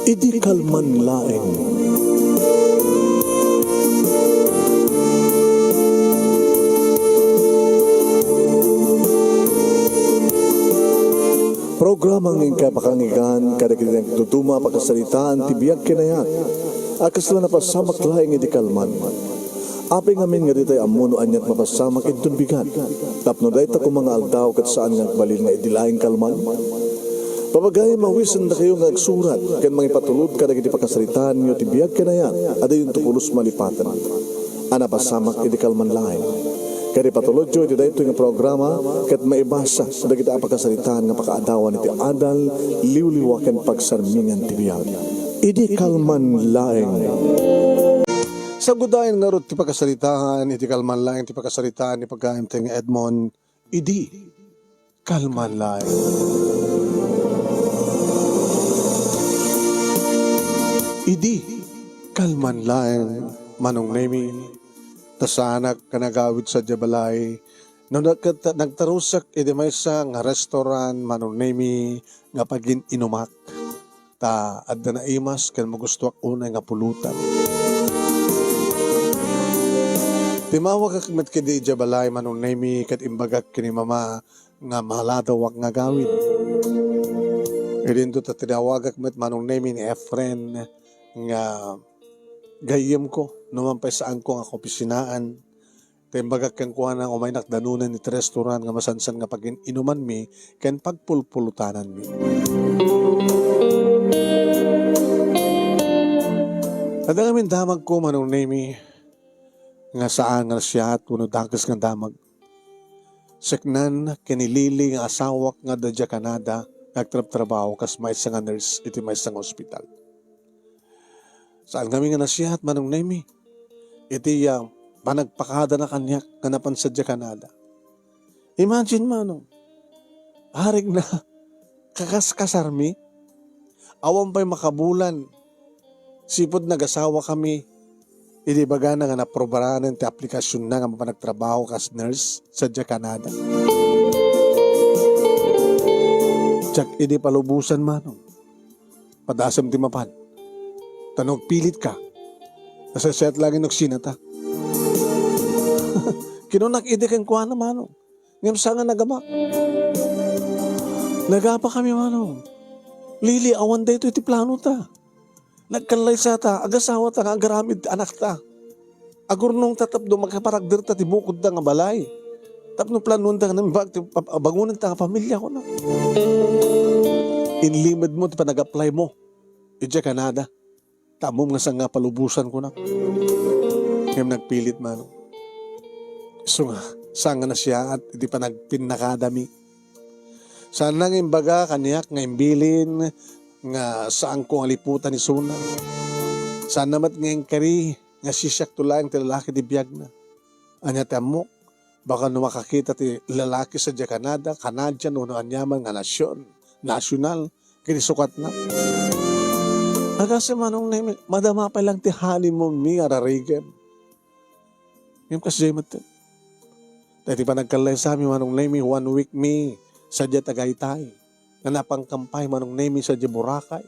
Idi kalman laeng. Programa ng kapakangigan kada kinang tutuma pagkasalitaan tibiyag kinayat. Akas na napasamak laeng idi kalman. Aping amin nga ditay amuno anyat mapasamak itong bigat. Tapno dahi ta kung mga aldaw kat saan nga balil nga idilaing kalman. Papagay mawisan na kayo nga agsurat kan mga ipatulod kada kiti pakasalitaan nyo tibiyag kinayat. Ada yung tukulos malipatan. Anapasamak idi kalman laeng. Kaya patulod jo, iti dahito yung programa, kat maibasa, da kita pagkasalitaan nga pakaadawan iti adal, liwliwakan pagsarmingan tibiyag. Idi kalman laeng. Sa gudayan nga ro, ti pagkasalitaan, iti kalman laeng, ti pagkasalitaan, ni pagkaimteng Edmond, idi kalman laeng. Idi kalman laeng, manong nemi, tasanak kanagawid sa Jabalay. No nagtarusak iti maysa nga restaurant manunemi nga pagin inumak. Ta adda na imas ken magustuak unay nga pulutan. Timawag ak met kedi Jabalay manunemi ket imbagak kini mama nga mahaladawak nga gawid. Idinto ta tinawagak met manunemi ni Efren nga gayem ko, naman pa saan ko nga opisinaan. Timbaga kang kuha ng umay nakdanunan ni restaurant nga masansan nga pagin inuman mi, ken pagpulpulutanan mi. At ang amin damag ko manong nemi, nga saan nga siya at puno dakas nga damag. Seknan, kinilili nga asawak nga dadya Canada, nagtrap-trabaho kas may isang nurse, iti may isang ospital. Saan kami nga nasihat manong nemi? Iti panagpakada na kanyak nga napansadya Canada. Imagine manong, harig na kakaskasarmi, awan pa'y makabulan, sipod nag-asawa kami, iti baga na nga naprobaran ti aplikasyon na nga mapanagtrabaho kas nurse sadya Canada. Tsak iti palubusan manong, padasam ti mapan. Tanog pilit ka. Nasaset lagi nagsinata. Kinunak ide kang kuha na manong. Ngayon sa nga nagamak. Nagapa kami manong. Lili, awan da ito iti plano ta. Nagkalay sa ta, agasawa ta, agaramid anak ta. Agurnong tatapdo magkaparagdir ta, tibukod ta nga balay. Tapno planon ta nga bangunan ta nga pamilya ko na. Inlimad mo, ti pa nag-apply mo. Ija Canada. Tamom nga sa nga palubusan ko na. Ngayon nagpilit man. So nga, saan nga na siya at hindi pa nagpinakadami. Saan nang imbaga kaniyak nga imbilin nga saan ko ang liputan ni Suna. Saan namat nga kari nga sisyak tulang ti lalaki di biyag na. Anya tamo, baka no makakita ti lalaki sa Canada, Canadian o anyaman nga nasyon, nasyonal, kinisukat na. Agasa manong na madama pa lang ti hali mo mi ararigan. Yung kasi mati. Dati pa nagkalay sa amin manong nami 1 week mi sadya Tagaytay. Na napangkampay manong nami sadya Boracay.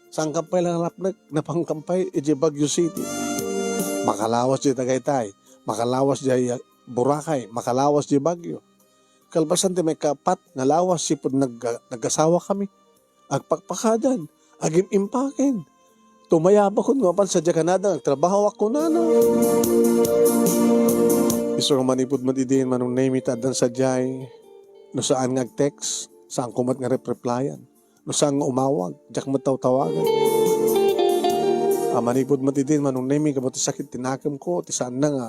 Saan kampay lang napangkampay iti Baguio City. Makalawas di Tagaytay. Makalawas di Boracay. Makalawas di Baguio. Kalbasan ti may kapat nga lawas sipod nagasawa kami. Agpakpakadan. Agim impakin. Tumayaba ko nga pan sa Canada. Nagtrabaho ako na. Iso nga manipod matidin manong name it adan sa jay. No saan nga text. Saan kumat nga replyan. No saan nga umawag. Diyak mataw-tawagan. Manipod matidin manong name it. Kabati sakit tinakam ko. Ti saan na nga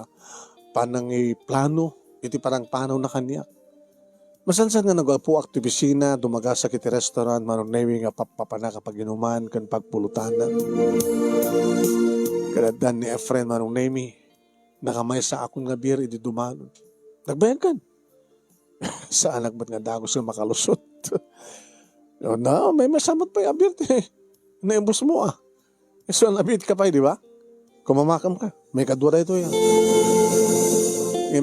panang plano. Iti parang panaw na kanya. Masansan nga nagapo aktivisina, dumaga sa kiti restaurant, manong nemi nga papapana kapag inuman, kan pagpulutanan. Kanadan ni Efren manong nemi, nakamay sa akong nga beer, idi dumanon. Nagbayan kan. Saan nagbat nga dagos nga makalusot. Na, may masamot pa yung beer. Naimbus mo So, nabit ka pa, di ba? Kumamakam ka. May kadwara ito yan.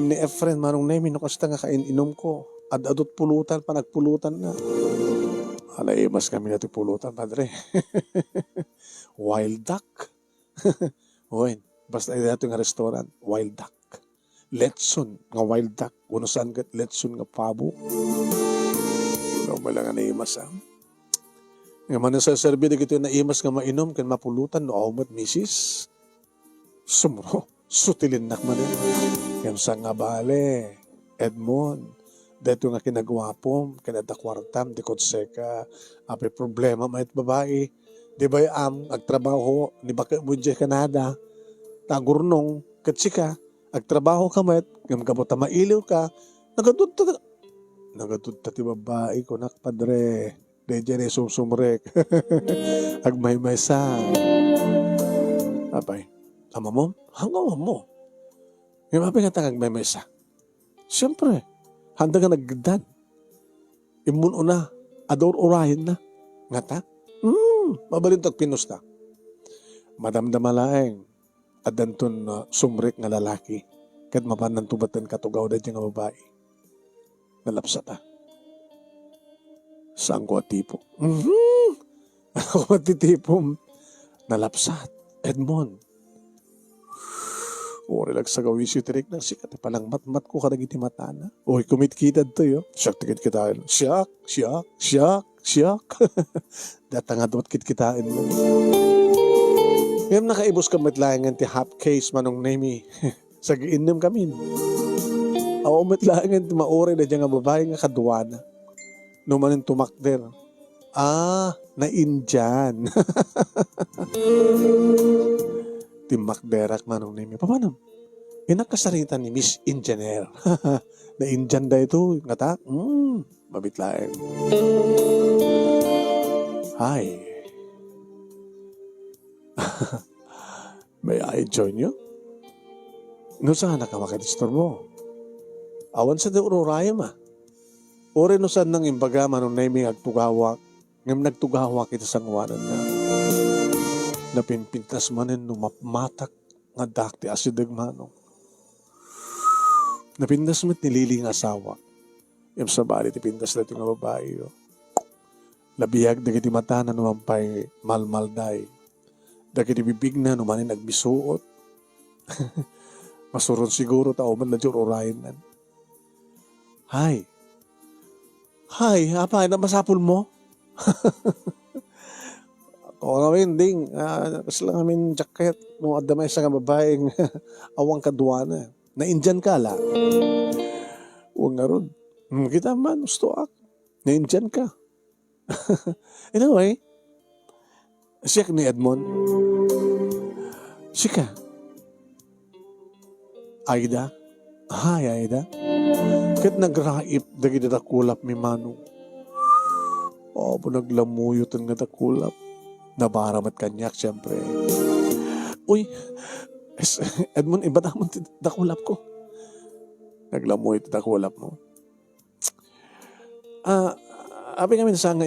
Ni Efren manong nemi, no kasta nga kain inom ko. Ad-adot pulutan pa, nagpulutan na. Naimas kami na pulutan, padre. Wild duck. Oy, basta ito nga restaurant, wild duck. Letson nga wild duck. Uno saan ka letson nga pabo. Ikaw mo lang nga naimas Nga man sa serbi na gito naimas nga mainom kan mapulutan no aumat misis. Sumro, sutilin nak man Yan sa nga bale, Edmond. Dito nga kinagwapom, kinada kwartam, di kotseka. Ape problema mait babae. Di ba agtrabaho, ni baka mo dyan Canada. Tagurnong, katsika. Agtrabaho ka mait, gamgabot mailiw ka. Nagadudta ti babae ko nak padre. Di dyan sumsumrek. Agmay-may sa. Apay, ama mo? Hanggang mo. Yung mapi nga tangag may mesa. Siyempre, handa ka nagdan. Imun una, ador orahin na. Nga ta? Mabalintag pinusta. Madamdama laeng. Adanton sumrik nga lalaki. Kat mapanan tubatan katugaw da dyan nga babae. Nalapsa ta. Saan ko atipo? Ako matitipom. Nalapsat. Edmond. O, relax sa gawin si Tirik na sikat. Palang mat-mat ko ka nagiti mata na. Uy, kumit-kitad to yo. Siyak tikit kitain. Siyak. Datang at kit-kitain mo. Ngayon nakaibos ka matlayangan ti half case manong nemi. Sa giinim kami. Ako matlayangan ti maore na dyan nga babae nga kaduana. Numanin tumakder. Na Indian. Timakderak manong nemi. Paano? Inakasaritan ni Miss Engineer. Na Indian da ito. Ngata? Mabitlaeng. Hi. May I join you? No sana ka makadisturbo. Awan sa deuroraya ma. Ore no saan nang imbaga manong nemi agtugawak. Ngam nagtugawak ito sang wanan na. Napimpintas manin no mapmatak nga dakti asidag manong. Napindas mo't nililing asawa. Yung sa bali tipindas na ito nga babae. Labiyag dagiti mata na numampay malmalday. Dagiti bibig na numanin nagbisuot. Masuron siguro tao man na dyan orayin nan. Hi, apa, masapul mo? O namin ding, kasi lang namin jacket nung adamay sa babaeng awang kaduana. Na-Indian ka la. Huwag nga ron. Kita man, gusto ak. Na-Indian ka. Anyway, siya ni Edmond. Sika. Aida. Hi, Aida. Kat nagraip, dagi na kulap mi manong. Po naglamuyot ang natakulap. Nabaramat kanyak, siyempre. Uy, Edmond, iba naman takulap ko. Naglamoy ito takulap mo. Abi kami sa nga,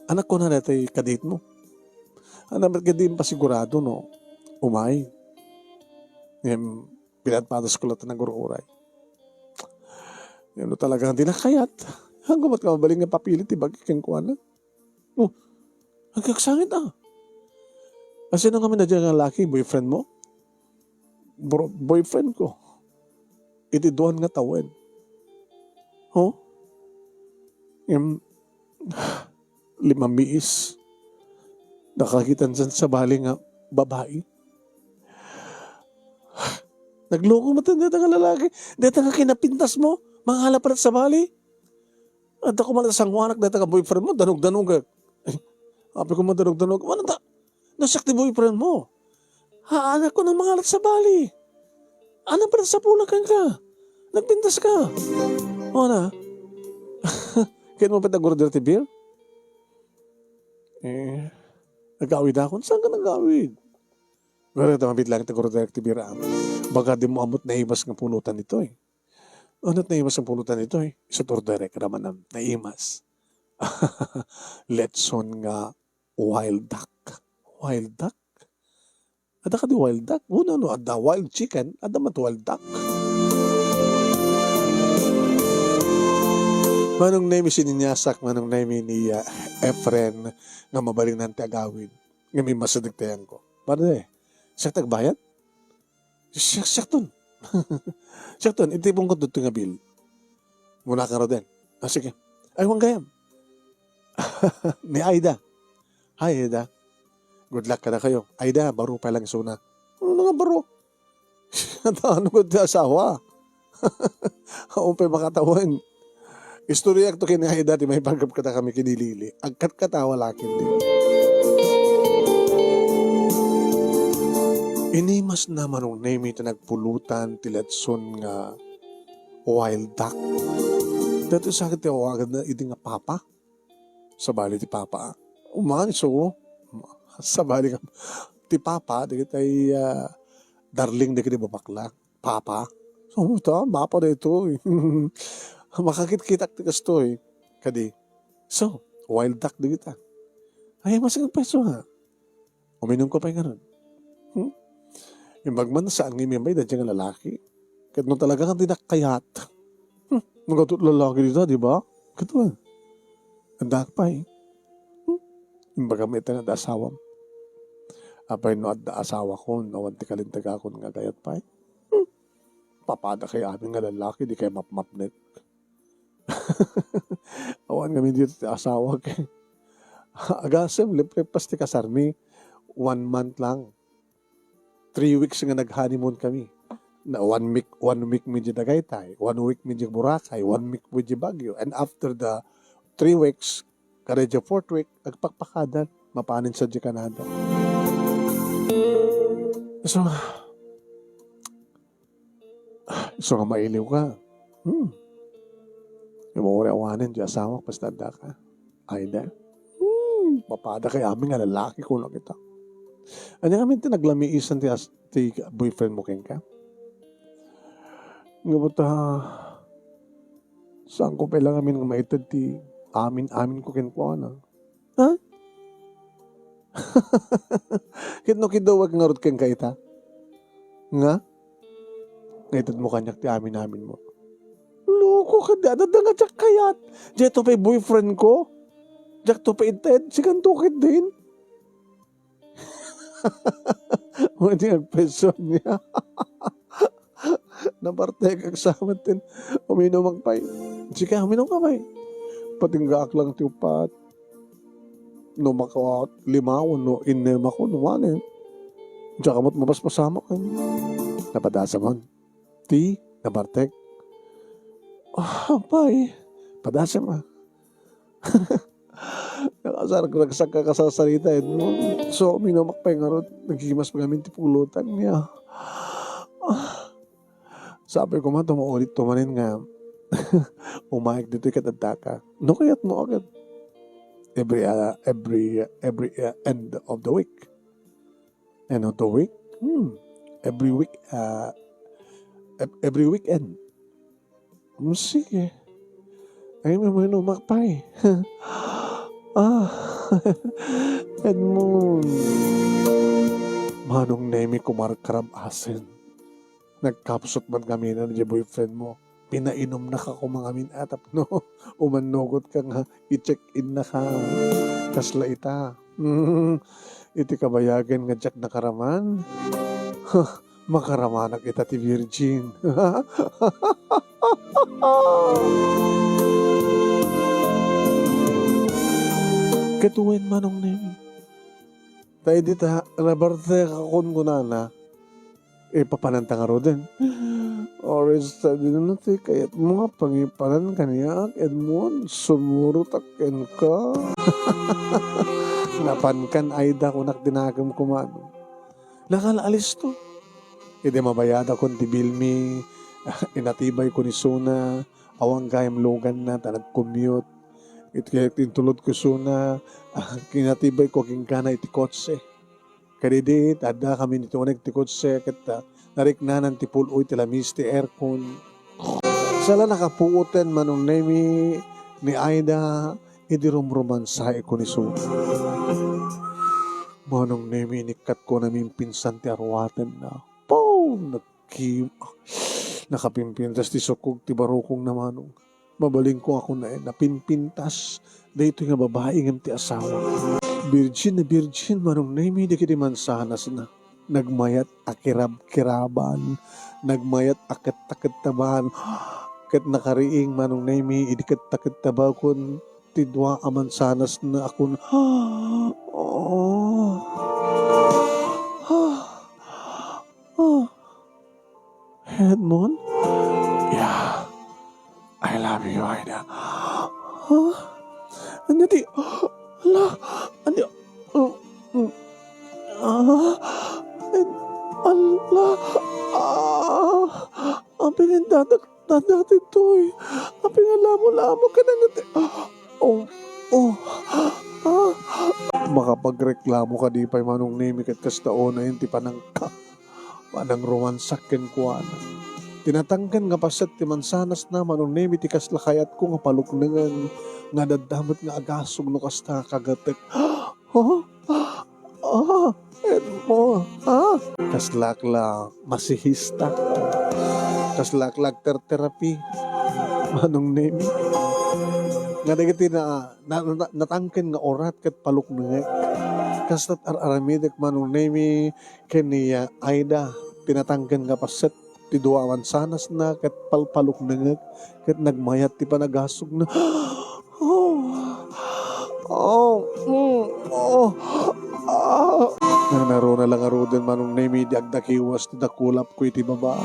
anak ko na natin kadit mo. Anak ka din pa sigurado, no? Umay. Pinatpatas ko lang na gururay. Yan talagang dinakayat. Hanggang mat ka mabaling nga papilit, ibagkikin ko na. Hanggang sangit Kasi nung kami na dyan nga laki, boyfriend mo? Boyfriend ko. Itiduan nga tawin. Yung 5 miis. Nakakitan sa bali nga babae. Nagloko mo dito nga lalaki. Dito nga kinapintas mo. Mga halapalat sa bali. At ako man sa ngwanak dito nga boyfriend mo. Danog-danog ka. Api ko mo danog-danog. Ano ta? Nasakti boyfriend mo. Anak ko ng mga halat sa bali. Anak pa sa pulakan ka. Nagpintas ka. O na. Kaya mo pa taguro dirty beer? Nag-awid ako. Saan ka nag-awid? Pero ito, mabit lang taguro dirty beer. Baka di mo amot naimas ng pulutan nito Ano't naimas ng pulutan nito Isa tour direct naman na naimas. Letson nga wild duck. Wild duck? Ada ka di wild duck? Una ada wild chicken, ada mat wild duck. Manong Nemi sininyasak, manong Nemi ni Efren nga mabaling ng agawin. Nga may masadagtayan ko. Para siya tagbayad? Siya ton. Siya ton, itipong ko dito nga bill. Muna ka ro din. Sige. Ay, wang gayam. Ni Aida. Hi, Aida. Good luck ka na kayo. Aida, baro pa lang suna. Ano nga baro? Ano ko di asawa? Umpay makatawan. Istorya to kini Aida, di may pagkap kata kami kinilili. Agkat katawa lakin din. Inimas naman ng name ito nagpulutan tilatson nga wild duck. Dato sa akin tiyawagan na iti nga papa. Sa bali ti papa. Uman, so, sa bali ka. Ti papa, di kitay darling di kitay babakla. Papa. So, ito, papa na ito. Makakit-kitak ti kasto Kadi. So, wild duck di kita. Ay, masagang peso ha. Uminom ko pa yung ganun. Yung bagman saan nga may dadya nga lalaki. Kahit no talaga kang tinakayat. Nagatot lalaki dito, di ba? Katuan. Andak pa Yung baga may na da asawam. Apay no at da asawa ko, nawanti kalintaga ko nga kayat pa Papada kay amin nga lalaki, di kay map-mapnet. Awan kami dito ti asawa kay. Agasem, libre pasti kasarmi. 1 month lang. 3 weeks nga nag-honeymoon kami. Na 1 week medyo Tagaytay, 1 week medyo Boracay, 1 week medyo Baguio. And after the 3 weeks, karedyo 4th week, nagpakpakadan, mapanin sa Canada. So nga mailiw ka. Yung mga awanin, di asawa, pastanda ka. Aida. Papada kay amin nga lalaki ko lang kita. Ano kami naglamiisan ti boyfriend mo ken ka? Nga ba saan ko pala kami nga maitad ti amin ko ken po na? Ha? Kitno kidawag nga rot ken ka ita? Nga? Ngaitad mo kanyak ti amin mo. Loko ka da nga jak kayat. Dito pa boyfriend ko. Jak to pa ited. Sikan tukit din. Hindi ang peso niya. Naparte kagsama din. Uminom ang pay. Sige, uminom ka pay. Patinggaak lang tiupat. No makawat limawan, no inem ako, no manin. Diyan kamot mapasmasama ka. Napadasa mo. Ti, nabartek. Pay. Padasa mo. Nakasar ko nagsaka ka sa salita so minamakpay nga ron naghimas pa kami tipulutan niya. Sabi ko man tumaulit tumanin nga umayag dito katadaka no kayat mo agad every end of the week every week every weekend sige ay may makpay. Edmond. Manong Nemi kumarkarab asin. Nagkapsot man kami na ni boyfriend mo. Pinainom na ka kumangamin atap no. Umanugot ka nga. I-check-in na ka. Kasla ita. Iti kabayagan nga jak nakaraman. Makaramanak ita ti virgin. Katuwin manong Nemi. Tayo dito nabarte kakon ko na papananta nga ro din. Oris sa din natin kayat mo nga pangipanan kaniya Edmond sumurutak ka. Napankan Aida ko nakdinagam kumano. Nakalaalis to. Hindi mabayada ko ti Bilmi. Inatibay ko ni Suna. Awang gayam logan na nag-commute. Itulod ko suna, kinatibay ko king kana iti kotse. Kadidi, tada kami nito ti kotse, kita nariknanan ti puloy ti lamis ti aircon. Sala nakapuoten manong Nemi ni Aida, idirumromansay ko ni Suna. Manong Nemi, nikat ko namin pinsan ti arwaten na. Boom! Nakapimpintas ti sukog ti barukong na manong. Mabaling ko ako na napinpintas dito nga babae ng ti asawa. Virgin na virgin manong nami di kiti mansanas na. Nagmayat akirab-kiraban, nagmayat akit-akit-taban, kat nakariing manong nami idikit-takit-taba kun tidwa aman sanas na akon. Edmond? Yeah, I love you, Aida. Ano di? Ala, ano? Allah, ang pinandadak natin to eh. Ang pinalamo-lamo ka na natin. Makapagreklamo ka di pa manong name kat kastao na yun ti panang romansakin ko ana. Tinatangkan nga pasat ti mansanas na manong name ti kaslakayat ko nga paluknengan nga dadamot nga agasog no kasta kagatek. Mo, kaslakla masihista. Kaslaklag terapi. Manong name. Nga dagiti na natangken nga orat kat paluknengek. Kastat aramidek manong name kaniya Aida. Tinatangken nga paset ti dua mansanas na kat palpaluknengek kat nagmayat ti panagasog na. Naro na lang aroden manong name di agdakiwas ti dakulap ko iti baba.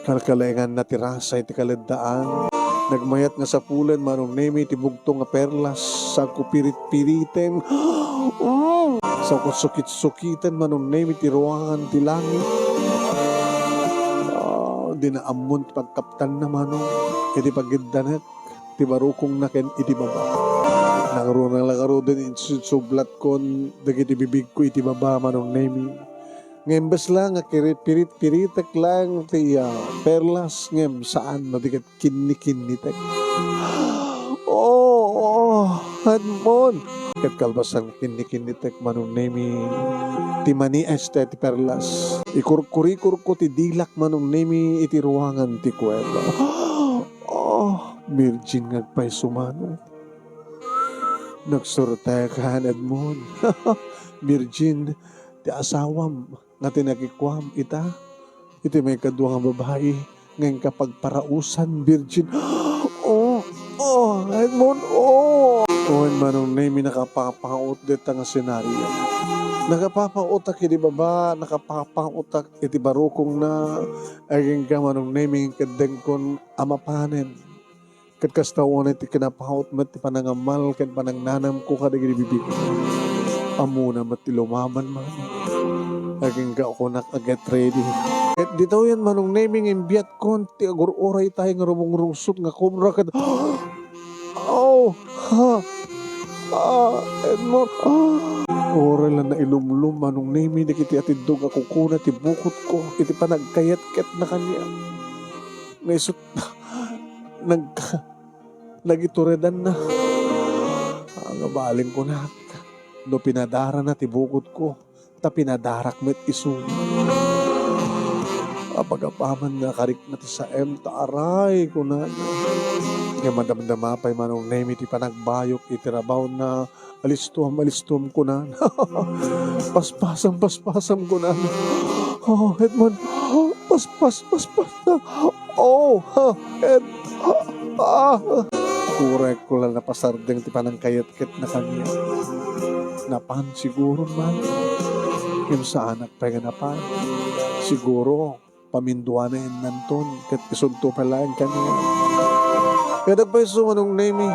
Kalkalengan na tirasa iti kaledaan. Nagmayat nga sa pulan manong name iti bugtong nga perlas sa kupirit-piriten. Sa kusukit-sukitan manong name iti ruangan ti langit. Di na amon ti pagkaptan na manong iti pagiddanet ti barukong naken iti baba. Nangro na lang aroden sublat kon dagiti bibig ko iti baba manong name. Ngembes lang nga pirit-piritek lang ti perlas ngem saan madikat kinni-kinnitek. Hadmon. Kat kalbasan kinni-kinnitek manong name ti mani este ti perlas. Ikurkurikur ko ti dilak manong name iti ruangan ti kweba. Virgin ngagpay sumano. Nagsurta ka Edmond. Virgin ti asawam nga tinakikwam ita. Iti may kadwa nga babae ngayon kapag parausan virgin. Edmond, manong name nakapapaut dito nga senaryo. Nakapapautak iti baba, nakapapautak iti barukong na aging ka manong naming kadeng kon amapanen. Kat kastawan iti kinapaut mat ti panangamal kat panangnanam ko kadagiti bibig. Amuna mat ti lumaban man. Aging ka ako nakaget ready. Kat dito yan manong naming imbiat kon ti agur-uray tayo nga rumong-rusot nga kumra kat Edmond. Oray lang na ilumlum manong naming nakiti atidog ako kuna ti bukot ko iti panagkayat-kat na kanya. Naisot nagituredan na. Ang baling ko na. No pinadara na tibukod ko. Ta pinadarak met isu. Apagapaman na karik na ti sa ta aray ko na. Nga madamdamapay manong name iti panagbayok itirabaw na alistom ko na. Paspasam ko na. Edmond. Paspas na. Kurek ko lang napasardeng ti panangkayat-kit na kanya. Napan siguro man. Yung sa anak pa nga napan. Siguro paminduan na yun nanton. Kat isunto pala ang kanya. Kaya nagpaiso manong name.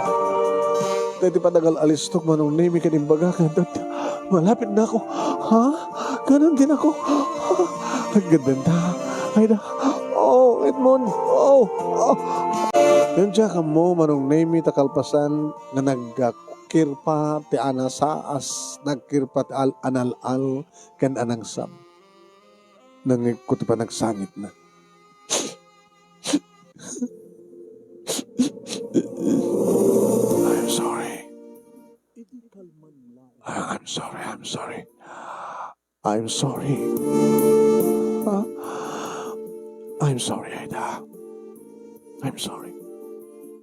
Kaya ti padagal alistok manong name. Kanimbaga ka. Malapit na ako. Ganon din ako. Nagaganda. Ay na. Edmond. Yan siya ka mo, manong name takalpasan nga nagkirpa ti anasaas, nagkirpa ti anal-al, kan anang sam. Nangig ko ti pa nagsangit na. I'm sorry. I'm sorry, Aida. I'm sorry.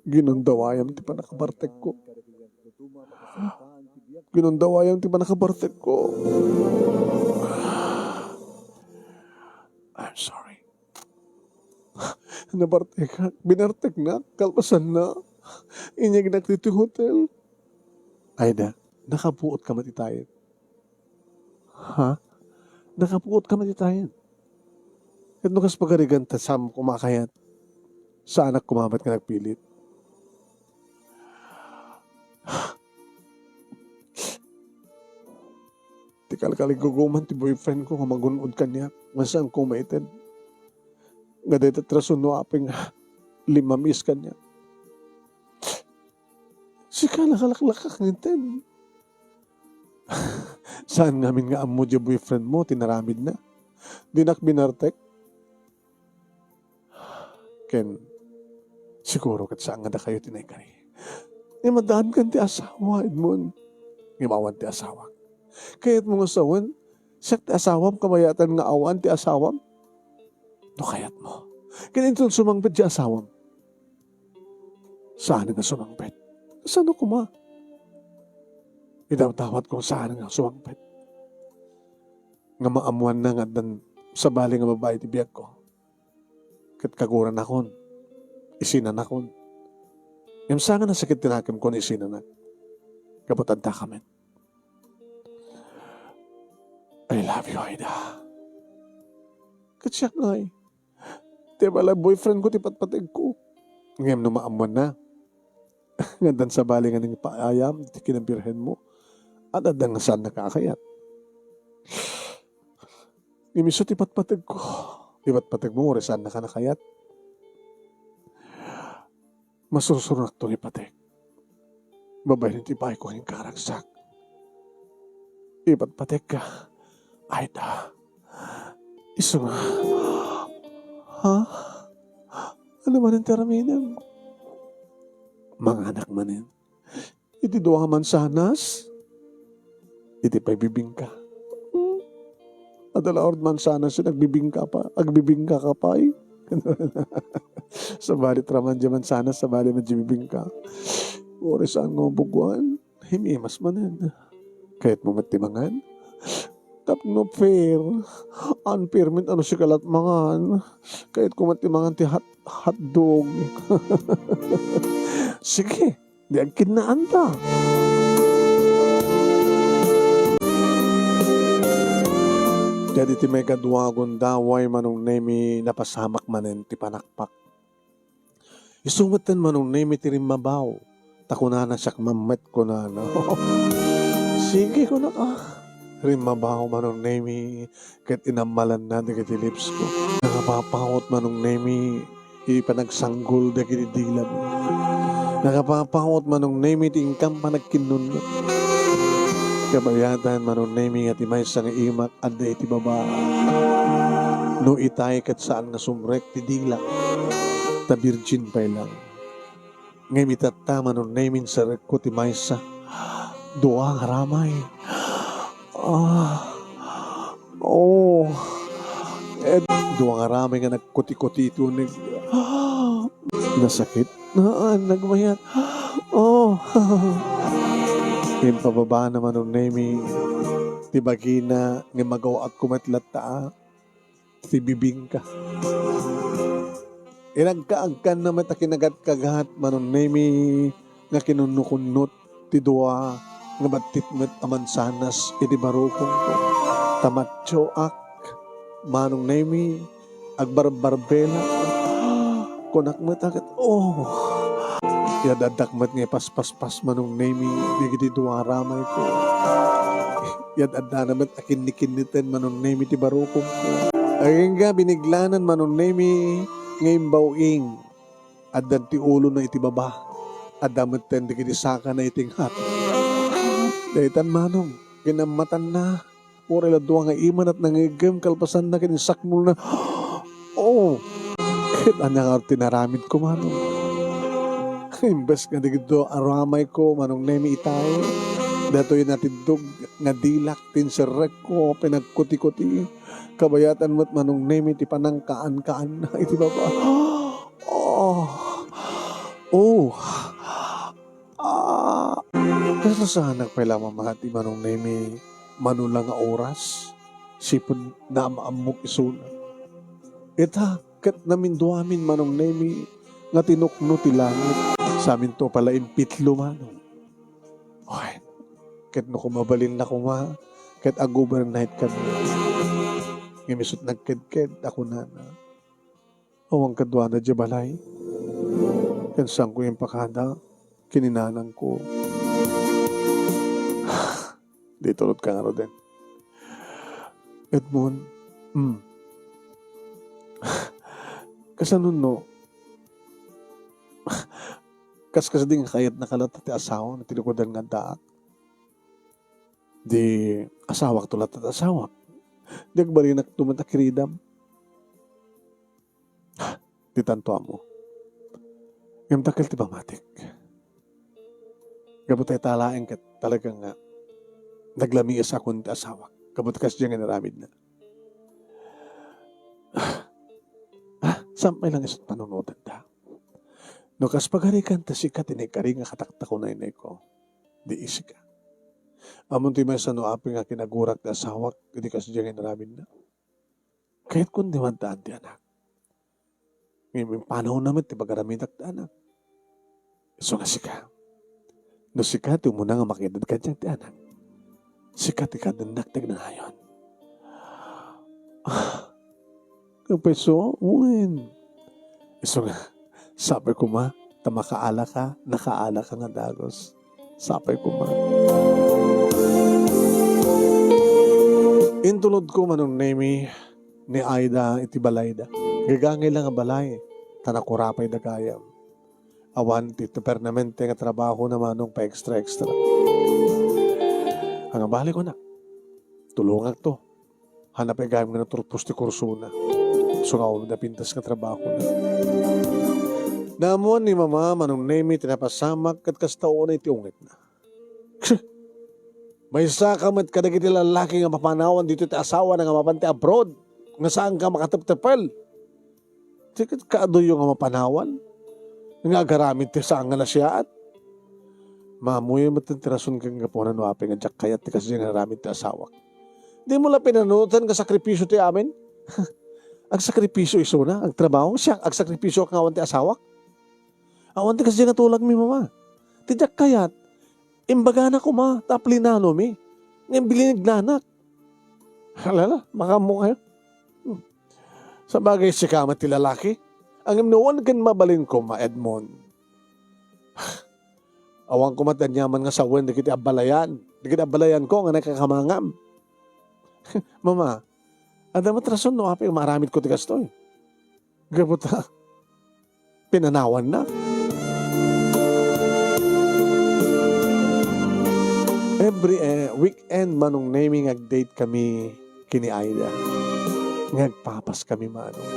Ginundawayam ti panakabartek ko. Ginundawayam ti panakabartek ko. I'm sorry. Nabartek ka. Binartek na. Kalpasan na. Inyag na ti hotel. Ayda, nakabuot ka matitayan. Ha? Nakabuot ka matitayan. At nukas pagarigan ta sa kumakayat. Sa anak kumamat ka nagpilit. Tikal-kalig guguman ti boyfriend ko kamagunod kanya. Masang kumaitin. Nga dito trasun no aping limamis kanya. Si kalakalaklakak ngintin. Saan namin nga amo di boyfriend mo, tinaramid na. Dinak binartek. Ken, siguro kat saan nga na kayo tinaykari. Imadaan kan ti asawa, Edmond. Imawan ti asawa. Kaya't mga asawan, siyak ti asawam, kamayatan nga awan ti asawam. No kayat mo. Kaya sumangpet ti asawam. Saan nga sumangpet? Saan ako ma? Idawtawat kung saan nga sumangpet. Nga maamuan na nga dan sa bali nga babae ti biyag ko. Kat kaguran akon. Isinan akon. Yung sanga na sakit tinakim ko na isinan ak. Kapatanda kami. I love you, Aida. Katsiyak nga eh. Di bala boyfriend ko ti patpatig ko. Ngayon numaamuan na. Ngandan sa bali nga ng paayam, ti kinabirhen mo. At adang saan nakakayat. Imiso ti patpatig ko. Ti patpatig mo, saan nakanakayat. Masusurak to ni patig. Babay ni ti bahay ko ng karagsak. Ipatpatig ka. Aida. Iso nga. Ha? Ano man ang teraminang? Mga anak manin. Iti doha man sanas. Iti pagbibing ka. Adala ord man sanas nagbibingka pa. Agbibingka ka pa eh. Sa bali traman dyan man sanas. Sa bali man dyan ka. Oras ang buguan. Himimas manin. Kahit mo matimangan. Tapno fair. Unfair min ano si kalatmangan. Kahit kumatimangan ti hotdog. Sige, di ang kinaan ta. Jadi ti may kadwagon daway manong nemi napasamak manen ti panakpak. Isumatan manong nemi ti rimmabaw. Takunana siyak mamet ko na. No? Sige ko na ka. Rimmabaw manong nemi kahit inamalan na di kiti lips ko. Nakapapakot manong nemi ipanagsanggol di kiti dilab. Nakapapakot manong nemi ti ingkam panagkinun. Kabayatan manong nemi at imay sang imak anda iti baba. No itay kat saan nga sumrek ti dilak. Ta virgin pa lang. Ngay mitata manong nemi sa rekko ti maysa. Doa haramay. Doa haramay nga nagkuti-kuti ito. Nasakit. Nagmayat. Yung pababa naman ng nemi, ti bagina, nga magawa at kumatlat taa, ti bibing ka. Inagkaagkan na matakinagat-kagat manong nemi, nga kinunukunot, ti dua, nga batit-met amansanas, iti barukong ko. Tamatyo ak, manong nemi, agbarbarbela, kunak matagat, yadadakmat nga pas-pas-pas manong nemi, digiti duwaramay ko. Yadadanamat akin-nikinitin manong nemi ti barukong ko. Ayun nga, biniglanan manong nemi, ngayon bawing, adan ti ulo na iti baba, adamat ten digiti saka na iting hat. Daitan manong, ginamatan na, orela duwa nga iman at nangigam, kalpasan na kinisakmul na, kit anya nga tinaramid ko manong. Imbes nga digito aramay ko manong nemi itay. Dato yun natin dug nga dilak tinserek ko pinagkuti-kuti. Kabayatan mo't manong nemi ti panangkaan-kaan na iti baba. Oh, kasi sa nagpailang mamahati manong nemi manulang nga oras. Sipod na maamok isuna. Ita, kat namin duamin manong nemi nga tinukno ti langit. Sa amin to pala impitlo manong. Oy, kat no kumabalin na kuma, kat agubar night kami. Ngimisot nagked-ked ako na. Awang kadwa na di balay. Kansang ko yung pakada, kininanang ko. Di tulad ka nga din. Edmond, kasanon no, kas din kayat nakalat ti asawa na tinukodan nga daak. Di asawak tulat at asawak. Di agbarinak tumatakiridam. Di tanto mo. Yung takil ti pamatik. Kabut ay talaeng kat talagang nga naglamias akong ti asawak. Kabut kas diyan nga naramid na. Sampay lang isot panunutan da. No kas pagarikan ta sikat inikari nga katakta ko na inay ko. Di isika. Amon ti may sa no api nga kinagurak na asawak. Hindi kas diyan nga naramid na. Kahit kung di man taan ti anak. Ngayon panahon naman ti pagaramitak ti anak. So nga sika. No sika ti muna nga makidad ka diyang ti anak. Sika ti kadandaktag na ngayon. Kapeso, uwin. So nga, sabi ko ma, tamakaala ka, nakaala ka nga dagos. Sabi ko ma. Intulod ko manong nemi ni Aida iti balayda. Gagangay lang ang balay. Tanakurapay na kayam. Awan ti permanente nga trabaho naman nung pa extra. Ang balik ko na. Tulungag to. Hanap ay gayam nga naturpos ti kurso na. So nga na pintas nga trabaho na. Namuan ni mama manong nemi tinapasamak kat kastao na iti ungit na. May sakamat kadagiti lalaki nga mapanawan dito ti asawa na nga mapante abroad. Nga saan ka makataptapal. Tikit kaadoyo nga mapanawan. Nga garamit ti saan nga na siya at mamuyo matintirason kang gapunan no api nga jak kayat ti kasi nga garamit ti asawa. Di mo lang pinanutan ka sakripisyo ti amin? Ang sakripisyo iso na, ang trabaho siya, ang sakripisyo ang awan ti asawa. Awan ti kasi nga tulag mi mama. Ti jak kayat, imbaga na ko ma, taplinano mi. Ngayon bilinig nanak. Halala, makamu kayo. Sa bagay si kamat ti lalaki, ang imnuwan kan mabalin ko ma Edmond. Awang ko matanyaman nga sawen, di kita abalayan. Di kita abalayan ko nga nakakamangam. Mama, ada matrason no api maramit ko ti kastoy. Gabuta, pinanawan na. Every weekend manong naming ag-date kami kini Aida. Ngagpapas kami manong.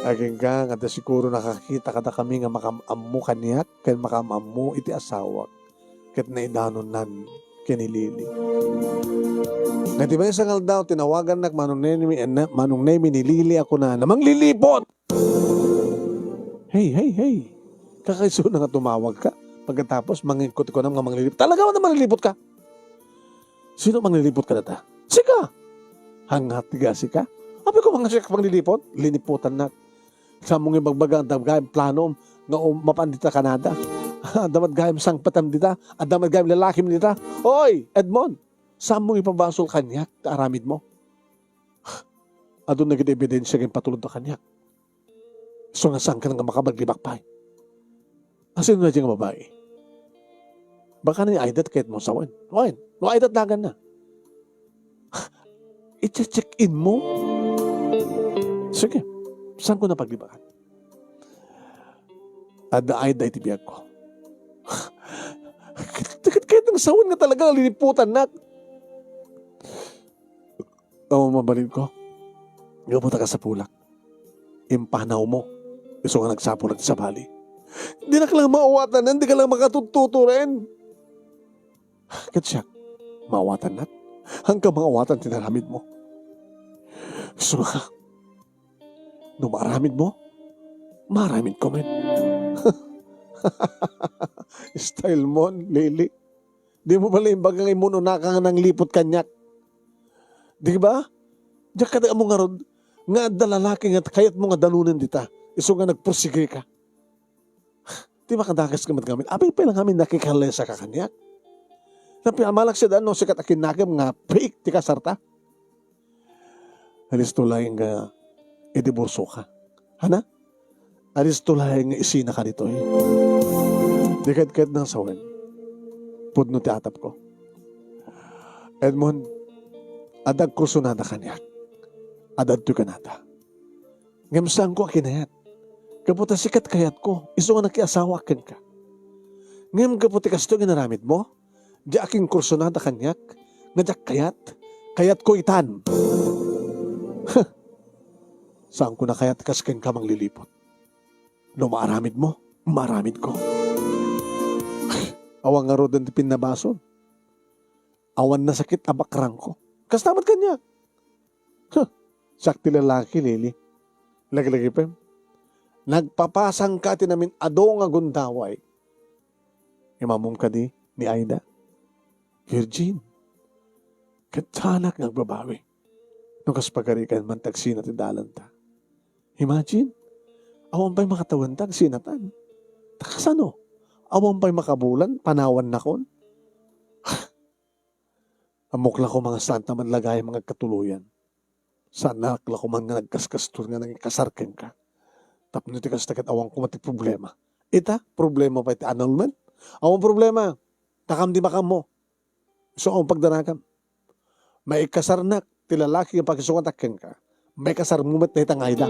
Aging ka, kada siguro nakakita kada kami nga makamammo kaniyak, kaya makamammo iti asawak, kat naidanon nan kinilili. Natibay sangal daw, tinawagan nak manong nemi nilili ako na, namang lilipot! Hey, kakaiso na nga tumawag ka. Pagkatapos, mangikot ko na mga manglilipot. Talaga mo na manglilipot ka? Sino manglilipot ka na ta? Sika! Hangat tiga sika? Sabi ko mga sika manglilipot? Liniputan na. Sa mong ibagbaga, damagayang plano nga mapandita Kanada. Damagayang sangpatam dita. Damagayang lalakim dita. Hoy, Edmond! Saan mong ipabasol kanyak? Aramid mo? Adun naging ebidensya ng patulod na kanyak. So nga saan ka nga makabaglibak pa? Asin na diyang babae? Baka na ni Aidat kahit mo sawan. Wain, no Aidat lagan na. I-check-in mo? Sige, saan ko na paglibakan? Ada Aidat itibiyag ko. Kahit ng sawan nga talaga liliputan na. Mabalin ko. Gabuta ka sa pulak. Impanaw mo. Iso nga nagsapulat sa bali. Hindi na ka lang maawatan, hindi ka lang makatututo rin. Katsyak, maawatan na. Hanggang maawatan tinaramid mo. So nga, no maramid mo, maramid ko men. Style mo, Lily. Di mo pala yung bagang imuno na ka nga ng lipot kanyak. Di ba? Diyan ka mo nga rod, nga dalalaki nga kayat mo nga dalunan dita. Iso nga nagpursige ka. Di ba kadakas ka matgamin? Abay pa lang kami nakikalesa ka kanyak. Tapi amalak siya no sikat akin nakam nga fake ti kasarta. Alis tulay nga idiburso ka. Hana? Alis tulay nga isina ka dito eh. Dikad-kad ng sawan. Pudno ti atap ko. Edmond, adag kurso nada kanyak. Adad tu kanada. Ngamsang ko akinayat. Kaputa sikat kayat ko. Iso nga nakiasawa akin ka. Ngam kaputi kasto ginaramid mo. Di aking kurso nada kanyak. Ngadak kayat. Kayat ko itan. Saan ko na kayat kasken ka manglilipot? No maaramid mo, maaramid ko. Awang nga rodan ti pinabason. Awan na sakit abakrang ko. Kastamat kanya. Sakti lalaki, Lili. Lagi-lagi pa. Nagpapasang ka tinamin ado nga gundaway. Imamong ka ni Aida. Virgin. Katanak nagbabawi. Nung kaspagarikan man tagsinat idalan ta. Imagine. Awan pa'y makatawan tagsinatan. Takasano? Awan pa'y makabulan, panawan na kon. Amok lang ko mga santa man lagay mga katuluyan. Sana lang ko mga nagkaskastur nga nang kasarken ka. Tapos nito kastakat awang ko mati problema. Ita, problema pa iti annulment. Awang problema, takam di makam mo. So awang pagdanakam. May kasarnak, tilalaki ang pagkisungatakken ka. May kasar mumet na itang Aida.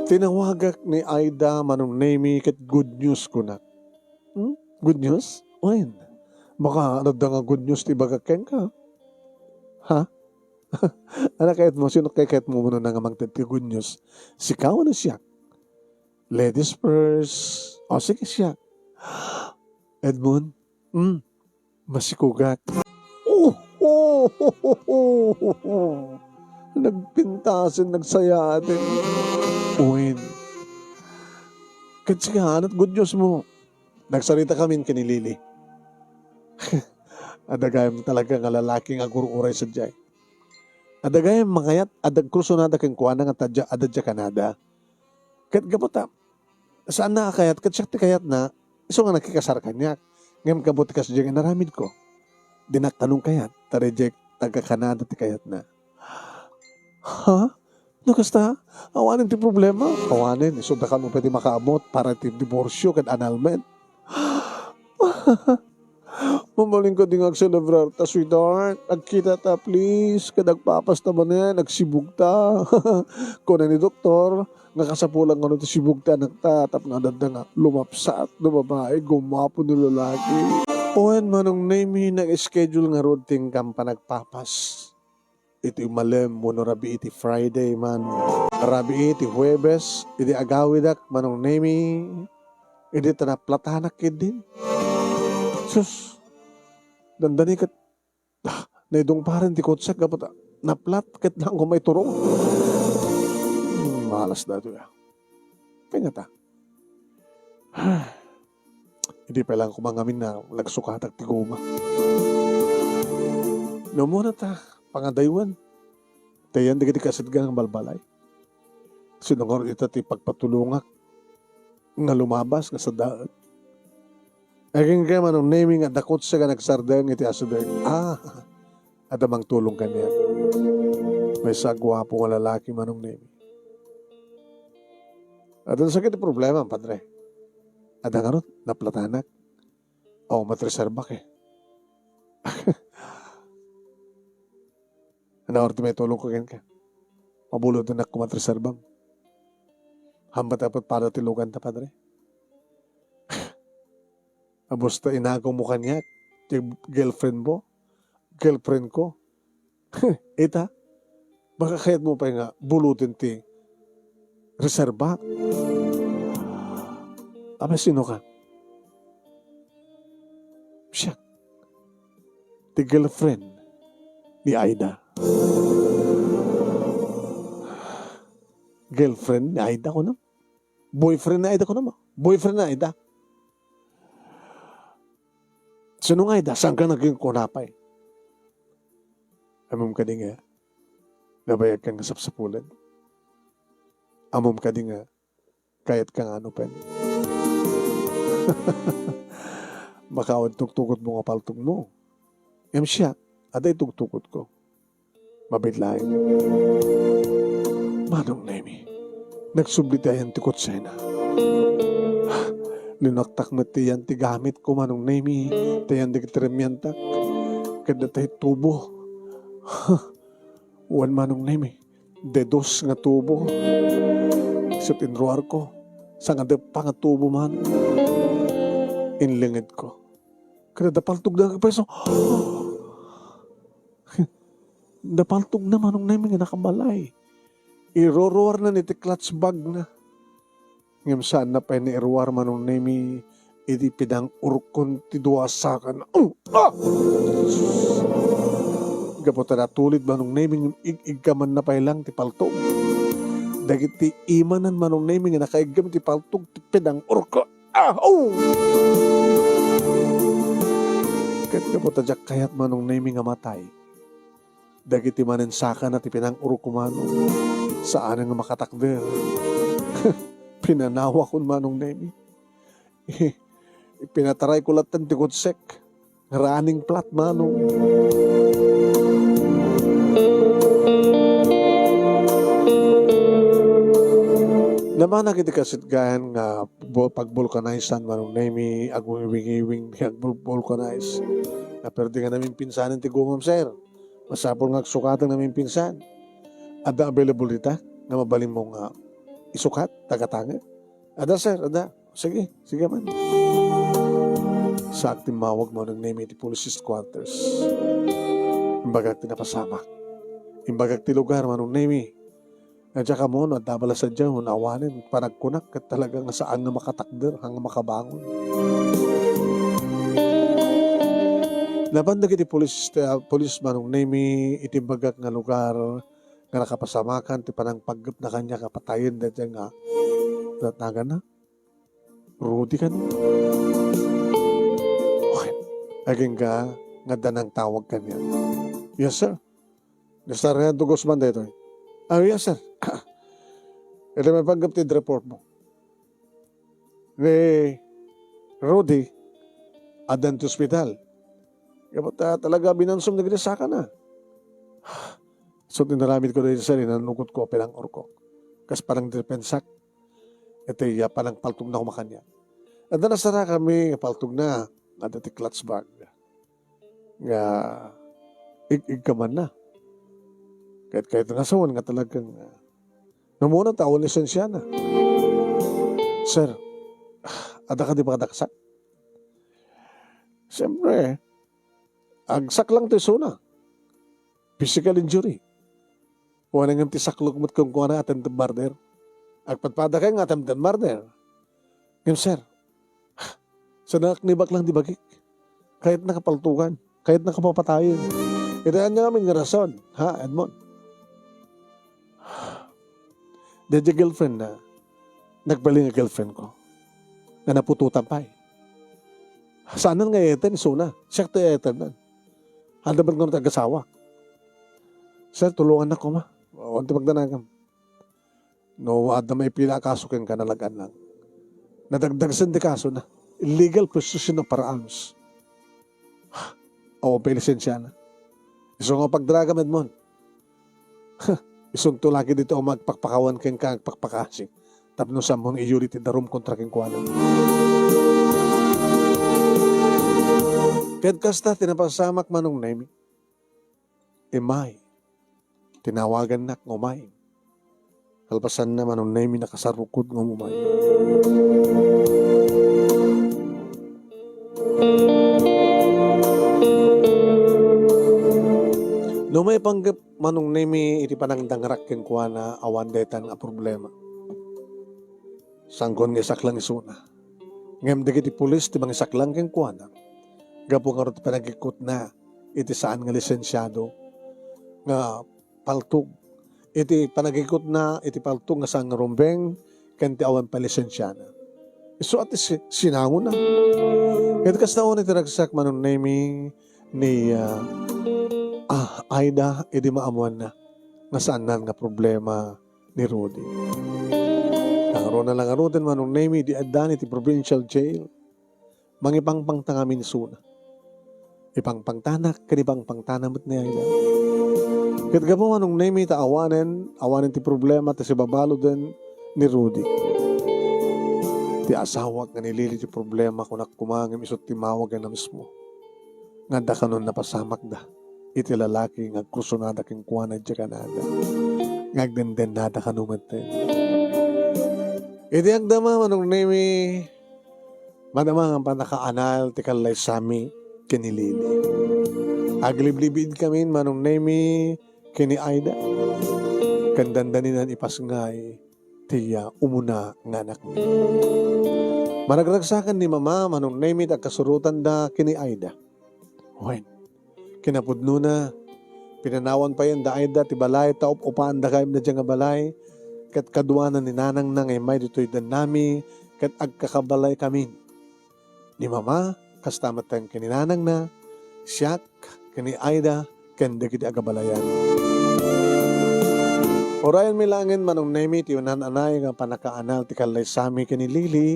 Tinawagak ni Aida manong name kat good news ko na. Good news? When? Baka ano da nga good news ti bagakeng ka? Ha? Ano kahit mo? Sino kahit mo muna nga magtad ka good news? Sikaw na siya. Ladies first. O sige siya. Edmund? Masikugak. Nagpintasin, nagsaya atin. Uwin. Katsigahan at good news mo. Nagsarita kami kanilili. Adagayam talaga nga lalaking agur-uray sa jay. Adagayam mangayat, adag kursunada kang kuwana nga tadya, adadya kanada. Kat gapota, saan na kayat, kat siya kayat na, iso nga nakikasar kanya. Ngayon kabuti kas dyan naramid ko. Dinaktanong kayat, ta-reject, taga-Canada ti kayat na. Ha? No kasta? Awanin ti problema? Awanin, iso da ka mo pwede makaamot para ti diborsyo kad annulment. Mamaling ko din agselebrar ta, sweetheart. Agkita ta, please. Kadagpapas na ba na yan? Nagsibug ta. Kuna ni doktor, nakasapulang ano ti sibug ta nagta. Tap nga dada nga, lumapsat na babae, gumapo ni lalaki. Oen manong name nag-schedule nga road ting kampa nagpapas. Iti umalem, mono rabi iti Friday man. Rabi iti Huwebes, iti agawidak manong name. Iti tanaplatanak din. Sus, dandani kat, naidong parang di kotsak kapag naplat kat lang kung may turong. Malas na ito ya. Kanya ta. Hindi pa lang kumangamin na nagsukatak ti guma. No muna ta, pangadaywan. Tayan di kasadgan ng balbalay. Sinungor ito ti pagpatulungak nga lumabas nga sa daan. Aging kaya manong naming at dakot siya ka nagsardeng iti asudeng. Adamang tulong kanya. May sagwapo nga lalaki manong naming. At ang sakit problema, padre. Ada nga ron, naplatanak. O, matreserbak eh. Naorti may tulong ko ka. Mabulod na ako matreserbang. Hambat dapat para tilugan ta, padre. Abusta inagaw mo kanya, girlfriend ko. Ita, baka kayat mo pa nga bulutin ti reserva. Aba, sino ka? Siya. Ti girlfriend ni Aida. Girlfriend ni Aida ko na. Boyfriend na Aida ko naman. Boyfriend na Aida. Sino nga Aida? Saan ka naging kunapay? Amom ka din nga. Nabayag kang kasapsapulan. Amom ka din nga. Kayat kang ano pen. Makawad tugtugot mo nga paltog mo. Em siya. Aday tugtugot ko. Mabitlain. Manong Nemi. Nagsubli tayo tikot sena. Linaktak mo tiyan ti gamit ko manong Nemi. Tiyan di kitremyantak. Kada tayo tubo. Wan manong Nemi. Dedos nga tubo. Sa tinruar ko. Sa nga pa nga tubo man. Inlingid ko. Kada dapaltog na kapeso. Dapaltog na manong Nemi nga nakabalay. Iroroar na ni ti clutch bag na. Ngam saan na pa ni irwar manong Nemi iti pidang urkon ti duwasakan. Gapota na tulid manong Nemi igkaman na pa ilang ti paltog. Dagit ti imanan manong Nemi nga nakaigam ti paltog ti pidang urkon. Kat gapota jak kayat manong Nemi nga matay. Dagit ti manensaka na ti pinang urukumano. Saan nga makatakder. Pinanawa ko manong Nemi. Pinataray ko latan ti kutsek. Running plat manong. Naman nakiti kasitgahan nga pag-vulcanizan manong Nemi. Agwiwing-iwing ag-vulcanize. Naperde nga namin pinsanin ti gumam sir. Masapol nga sukatan namin pinsan. Ada available dita na mabaling mong isukat, tagatanga. Ada sir, ada. Sige man. Sa akting mawag mo ng Nemi ti Police Quarters. Imbagag tinapasamak. Imbagag ti lugar manong Nemi. Nadya ka mo, nadabala sa dyan, awanin, panagkunak, at talagang saan nga makatakder, hanggang makabangon. Laban na kiti police manong Nemi, itimbagak nga lugar, nga nakapasamakan, ti panang paggap na kanya kapatayin, dati nga, nataga na, Rudy ka na. Okay. Aging nga danang tawag kanya. Yes, sir. Mr. Renato Guzman dito. Yes, sir. Ito may paggap ti report mo. Ni Rudy, adan ti hospital. Kapag talaga binansom na ginasaka na. So, tinaramid ko dito sa nanukot ko pelang orko. Kas parang depensak. Ito parang paltog na kumakanya. At nasara kami, paltog na. Nga dati clutch bag. Nga, igkaman na. Kahit nasawan nga talagang namuna taon lisensya na. Sir, ada ka di ba kadaksak? Siyempre, agsak lang tayo suna. Physical injury. Wala nga tisaklog mo't kung kuha na atem the murder. Agpadpada kayo nga atem the murder. Ngayon, sir, sa nakaknibak lang di bagik. Kahit nakapaltukan, kahit nakapapatayin. Itaan niya namin nga rason. Ha, Edmond? Dadya girlfriend na, nagbaling nga girlfriend ko. Na napututan pa eh. Saan nga eten, suna. Siya tayo eten na. Handa ba nga nag-asawa? Sir, tulungan ako ma. Unti magdanagam. No, ada may pila kaso kang kanalagan lang. Nadagdagsan di kaso na. Illegal prostitution of firearms. O, lisensya na. Iso nga pagdraga, Edmond. Isong tulagi dito o magpakpakawan kang kagpakpakasing. Tapno sa mong i-unity the room kontra kang kuwanan. Kahit kasta tinapasamak manong Nemi. Imay. Tinawagan na ngumay. Kalpasan na manong Nemi nakasarukod ngumay. No may panggap manong Nemi iti panang dangrak keng kuana awan detan a problema. Sangkon nga isaklang isuna. Ngem dagiti pulis ti mga isaklang keng kuana. Gapo nga rin panagikot na iti saan nga lisensyado. nga paltog. Iti panagikot na iti paltog nga sang rumbeng ken ti awan palisensyana. So at sinango na. Ket kasnaon iti ragsak manong nemi ni Aida iti maamuan na nga saan nan nga problema ni Rudy. Nangaro na lang arutin manong nemi di addan iti provincial jail. Mangipangpangtangamin suna. Ipangpangtanak ken ipangpangtanamet ni Aida. Ket gamo manong nemi ta awanen ti problema ta si babalo den ni Rudy. Ti asawa nga nilili ti problema kung kumangim isot ti mawag na mismo. Nga da kanon napasamak da. Iti lalaki nga kursunada king kuwana di Canada. Ngagdenden nada kanumaten. Iti agdama manong nemi madama nga panakaanal ti kalay sami kinilili. Agliblibid kami manong nemi kini Aida. Kandandaninan ipasngay tiya umuna nga anak mi. Managragsakan ni mama manong nemi at kasurutan da kini Aida. Wen, kinapudno na, pinanawan pa yan da Aida ti balay, taop-upaan da kayo na dyan nga balay, kat kaduanan ni nanang na ngay may dito'y dan nami, kat agkakabalay kami. Ni mama, kastamat tayong kininanang na, siyak, kini Aida, kende kiti agabalayan. Orayan milangin manong nemi ti unan anay nga panakaanal ti kalay sami kini Lili,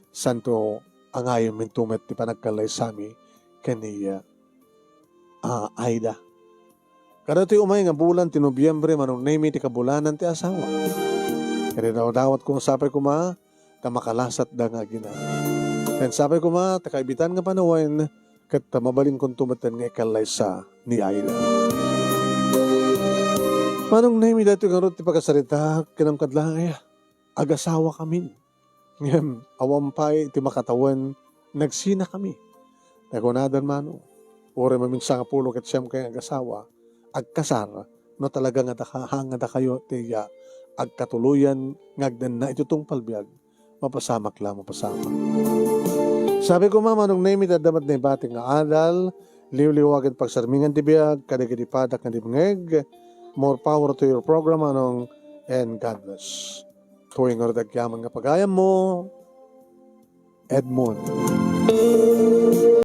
santo angayon mintumet ti panagkalay sami kini Aida. Kada ti umay nga bulan ti Nobyembre manong nemi ti kabulanan ti asawa. Kaya dawat kong sapay ko ma, ta makalasat da nga gina. Kaya sapay ko ma, ta kaibitan nga panawain, kat mabalin kong tumatan nga ikalay sa ni Aida. Manong nemi dati nga ti pagkasarita, kinamkadlang agasawa kami. Ngayon, awampay ti makatawan, nagsina kami. Nagunadan mano, ore maminsa nga pulo kat siyam kay agasawa, agkasar, no talaga nga hanga da kayo, tiya, agkatuluyan, ngagdan na itutong palbiag, mapasamak lang, mapasamak. Sabi ko manong nemi dadamat na ibating nga adal, liwliwagan pagsarmingan ti biag, kadagadipadak nga dimngeg, more power to your program, and God bless. Tuwing oradagyaman nga pagayam mo, Edmond.